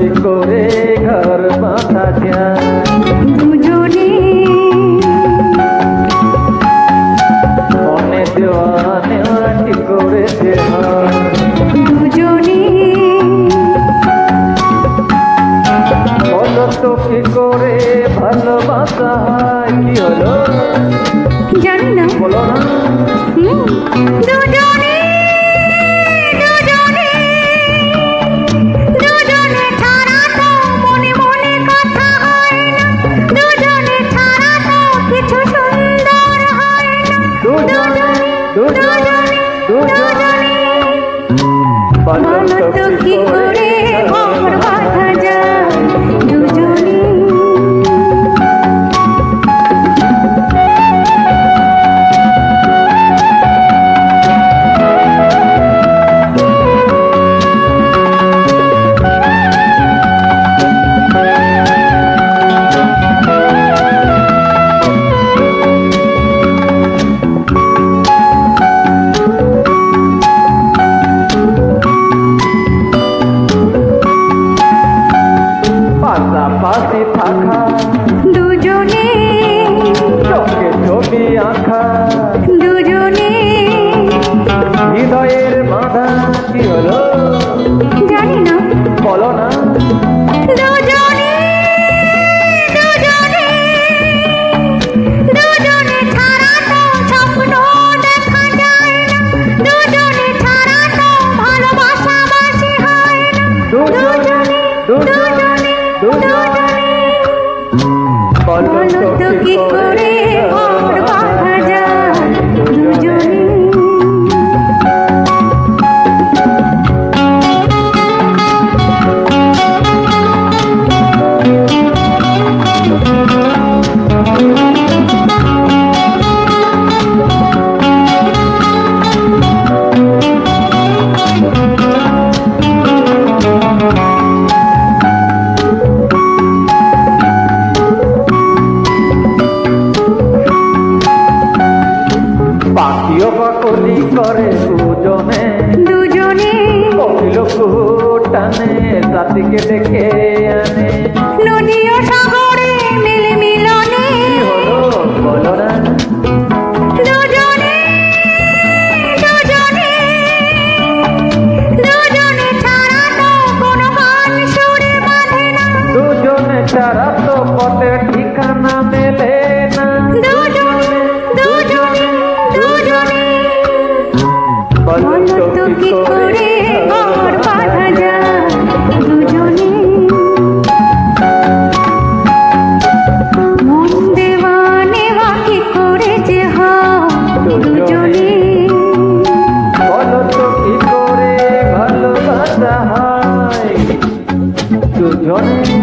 কি করে ঘর বাঁধা যায় দুজনে মনে দেওয়া নেওয়া কি করে দুজনে বলো তো কি করে ভালোবাসা হয় কি হলো জানি না বলো না দুজনে দুজনে দুজনে ছাড়া তো মনে মনে কথা হয় না দুজনে ছাড়া তো কিছু সুন্দর হয় না দুজনে দুজনে দুজনে বলো তো কি করে ঘর বাঁধা যায় দুজনে পাশাপাশি থাকা দুজনে চোখে ছবি আঁকা দুজনে হৃদয়ের বাঁধা কি হলো জানি না বলো না দুজনে দুজনে দুজনে ছাড়া তো স্বপ্ন দেখা যায় না দুজনে ছাড়া তো ভালোবাসা বাসি হয় না দুজনে দুজনে দুজনে বলো তো কি করে ঘর বাঁধা যায় দুজনে পাখিও পাকলি করে দুজনে দুজনে কপিল টানে সাথীকে ডেকে আনে নদী ও সাগরে মিলে মিলনে কি হলো বলো না দুজনে দুজনে দুজনে ছাড়া তো কোনো গান সুরে বাঁধে না দুজনে ছাড়া তো পথে ঠিকানা মেলে না দুজনে দুজনে দুজনে বলো তো কি করে ঘর বাঁধা যায় দুজনে মন দেওয়া নেওয়া কি করে যে হয় দুজনে বলো তো কি করে ভালোবাসা হয় দুজনে